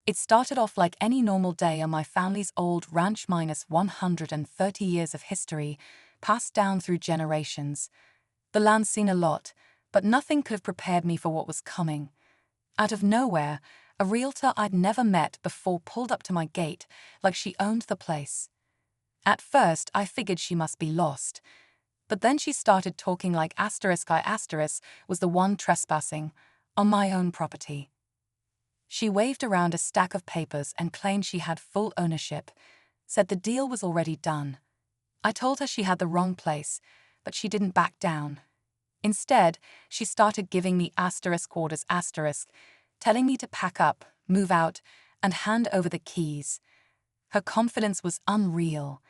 It started off like any normal day on my family's old ranch minus 130 years of history, passed down through generations. The land's seen a lot, but nothing could have prepared me for what was coming. Out of nowhere, a realtor I'd never met before pulled up to my gate like she owned the place. At first, I figured she must be lost. But then she started talking like I was the one trespassing on my own property. She waved around a stack of papers and claimed she had full ownership, said the deal was already done. I told her she had the wrong place, but she didn't back down. Instead, she started giving me orders, telling me to pack up, move out, and hand over the keys. Her confidence was unreal.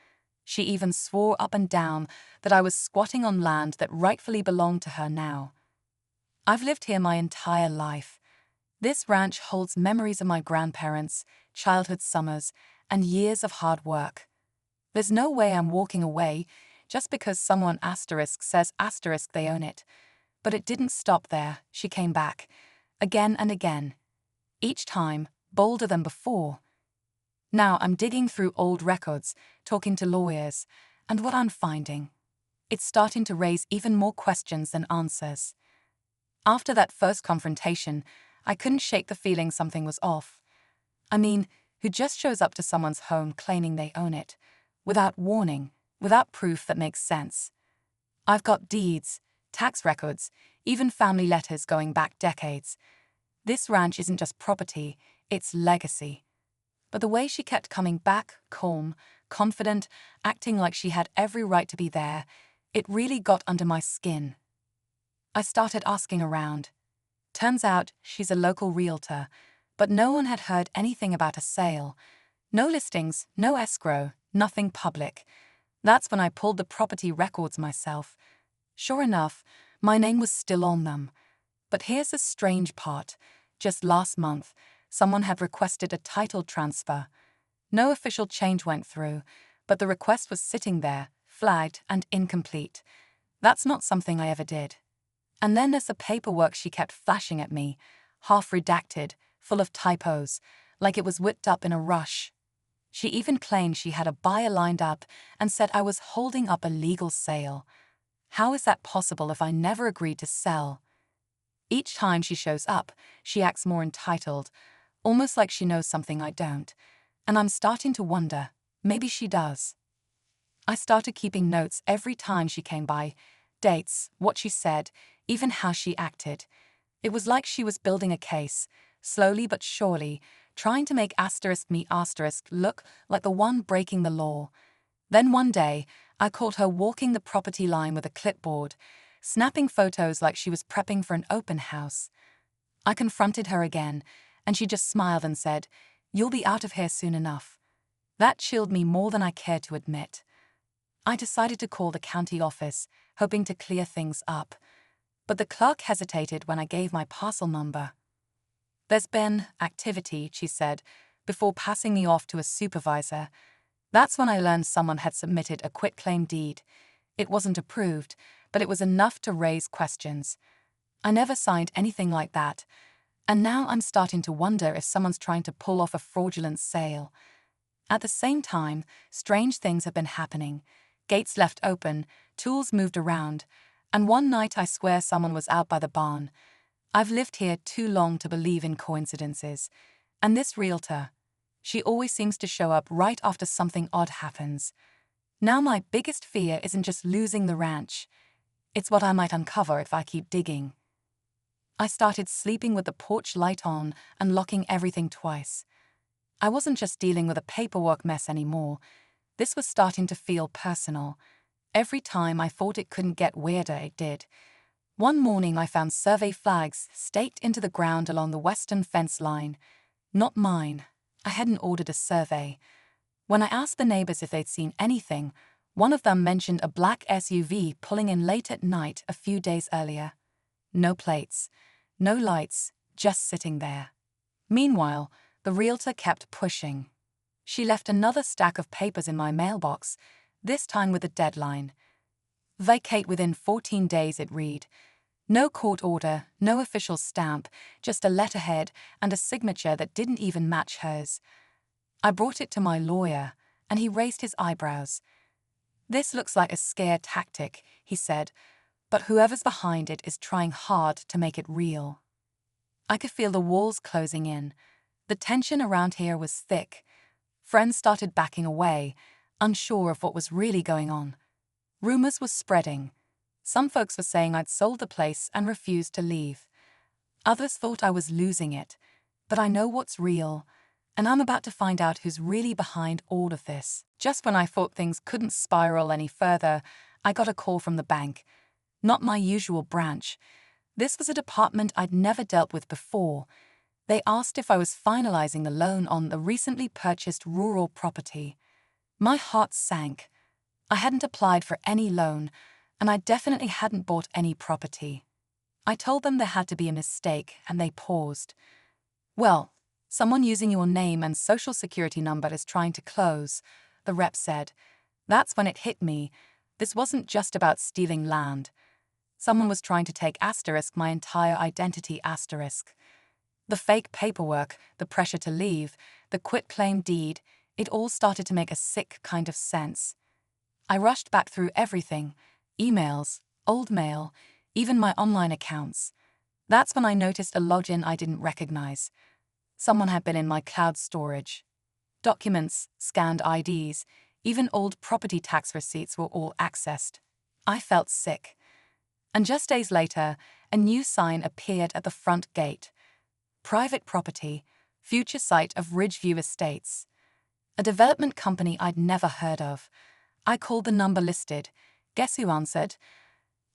She even swore up and down that I was squatting on land that rightfully belonged to her now. I've lived here my entire life. This ranch holds memories of my grandparents, childhood summers, and years of hard work. There's no way I'm walking away just because someone says they own it. But it didn't stop there. She came back, again and again. Each time, bolder than before. Now I'm digging through old records, talking to lawyers, and what I'm finding, it's starting to raise even more questions than answers. After that first confrontation, I couldn't shake the feeling something was off. I mean, who just shows up to someone's home claiming they own it, without warning, without proof that makes sense? I've got deeds, tax records, even family letters going back decades. This ranch isn't just property, it's legacy. But the way she kept coming back, calm, confident, acting like she had every right to be there, it really got under my skin. I started asking around. Turns out she's a local realtor, but no one had heard anything about a sale. No listings, no escrow, nothing public. That's when I pulled the property records myself. Sure enough, my name was still on them. But here's the strange part. Just last month, someone had requested a title transfer. No official change went through, but the request was sitting there, flagged and incomplete. That's not something I ever did. And then there's the paperwork she kept flashing at me, half redacted, full of typos, like it was whipped up in a rush. She even claimed she had a buyer lined up and said I was holding up a legal sale. How is that possible if I never agreed to sell? Each time she shows up, she acts more entitled, almost like she knows something I don't. And I'm starting to wonder, maybe she does. I started keeping notes every time she came by, dates, what she said, even how she acted. It was like she was building a case, slowly but surely, trying to make me look like the one breaking the law. Then one day, I caught her walking the property line with a clipboard, snapping photos like she was prepping for an open house. I confronted her again, and she just smiled and said, "You'll be out of here soon enough." That chilled me more than I cared to admit. I decided to call the county office, hoping to clear things up. But the clerk hesitated when I gave my parcel number. "There's been activity," she said, before passing me off to a supervisor. That's when I learned someone had submitted a quitclaim deed. It wasn't approved, but it was enough to raise questions. I never signed anything like that, and now I'm starting to wonder if someone's trying to pull off a fraudulent sale. At the same time, strange things have been happening. Gates left open, tools moved around, and one night I swear someone was out by the barn. I've lived here too long to believe in coincidences. And this realtor, she always seems to show up right after something odd happens. Now my biggest fear isn't just losing the ranch. It's what I might uncover if I keep digging. I started sleeping with the porch light on and locking everything twice. I wasn't just dealing with a paperwork mess anymore. This was starting to feel personal. Every time I thought it couldn't get weirder, it did. One morning I found survey flags staked into the ground along the western fence line. Not mine. I hadn't ordered a survey. When I asked the neighbors if they'd seen anything, one of them mentioned a black SUV pulling in late at night a few days earlier. No plates, no lights, just sitting there. Meanwhile, the realtor kept pushing. She left another stack of papers in my mailbox, this time with a deadline. "Vacate within 14 days," it read. No court order, no official stamp, just a letterhead and a signature that didn't even match hers. I brought it to my lawyer, and he raised his eyebrows. "This looks like a scare tactic," he said, "but whoever's behind it is trying hard to make it real." I could feel the walls closing in. The tension around here was thick. Friends started backing away, unsure of what was really going on. Rumors were spreading. Some folks were saying I'd sold the place and refused to leave. Others thought I was losing it. But I know what's real, and I'm about to find out who's really behind all of this. Just when I thought things couldn't spiral any further, I got a call from the bank. Not my usual branch. This was a department I'd never dealt with before. They asked if I was finalizing the loan on the recently purchased rural property. My heart sank. I hadn't applied for any loan, and I definitely hadn't bought any property. I told them there had to be a mistake, and they paused. "Well, someone using your name and social security number is trying to close," the rep said. That's when it hit me. This wasn't just about stealing land. Someone was trying to take my entire identity. The fake paperwork, the pressure to leave, the quitclaim deed, it all started to make a sick kind of sense. I rushed back through everything: emails, old mail, even my online accounts. That's when I noticed a login I didn't recognize. Someone had been in my cloud storage. Documents, scanned IDs, even old property tax receipts were all accessed. I felt sick. And just days later, a new sign appeared at the front gate. "Private property, future site of Ridgeview Estates." A development company I'd never heard of. I called the number listed. Guess who answered?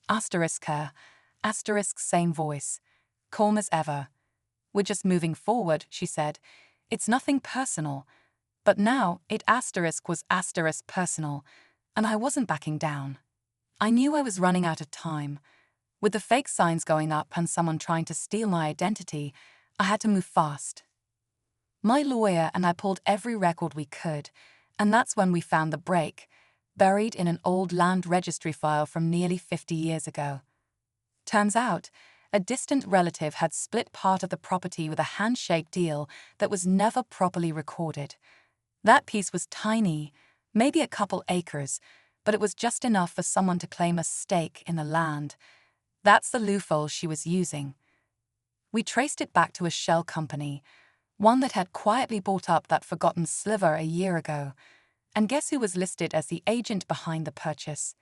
Her. Same voice. Calm as ever. "We're just moving forward," she said. "It's nothing personal." But now it was personal, and I wasn't backing down. I knew I was running out of time. With the fake signs going up and someone trying to steal my identity, I had to move fast. My lawyer and I pulled every record we could, and that's when we found the break, buried in an old land registry file from nearly 50 years ago. Turns out, a distant relative had split part of the property with a handshake deal that was never properly recorded. That piece was tiny, maybe a couple acres, but it was just enough for someone to claim a stake in the land. That's the loophole she was using. We traced it back to a shell company, one that had quietly bought up that forgotten sliver a year ago. And guess who was listed as the agent behind the purchase?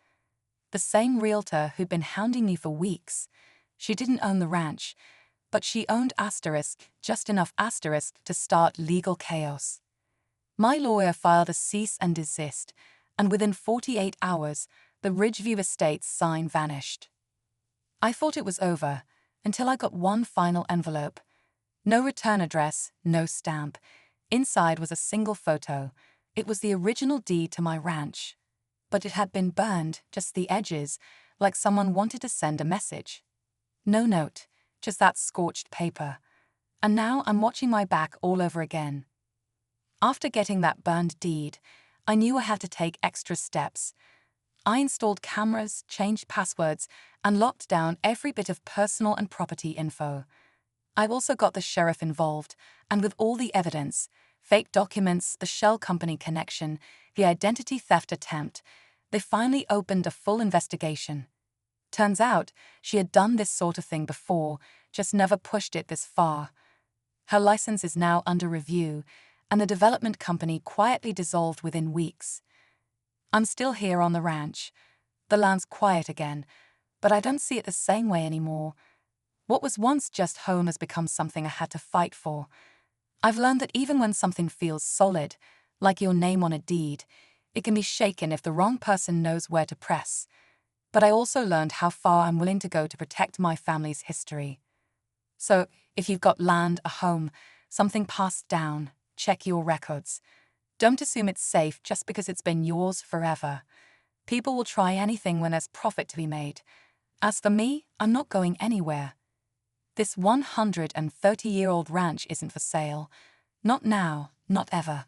The same realtor who'd been hounding me for weeks. She didn't own the ranch, but she owned just enough to start legal chaos. My lawyer filed a cease and desist, and within 48 hours, the Ridgeview Estates sign vanished. I thought it was over, until I got one final envelope. No return address, no stamp. Inside was a single photo. It was the original deed to my ranch. But it had been burned, just the edges, like someone wanted to send a message. No note, just that scorched paper. And now I'm watching my back all over again. After getting that burned deed, I knew I had to take extra steps. I installed cameras, changed passwords, and locked down every bit of personal and property info. I also got the sheriff involved, and with all the evidence, fake documents, the shell company connection, the identity theft attempt, they finally opened a full investigation. Turns out, she had done this sort of thing before, just never pushed it this far. Her license is now under review, and the development company quietly dissolved within weeks. I'm still here on the ranch. The land's quiet again, but I don't see it the same way anymore. What was once just home has become something I had to fight for. I've learned that even when something feels solid, like your name on a deed, it can be shaken if the wrong person knows where to press. But I also learned how far I'm willing to go to protect my family's history. So, if you've got land, a home, something passed down, check your records. Don't assume it's safe just because it's been yours forever. People will try anything when there's profit to be made. As for me, I'm not going anywhere. This 130-year-old ranch isn't for sale. Not now, not ever.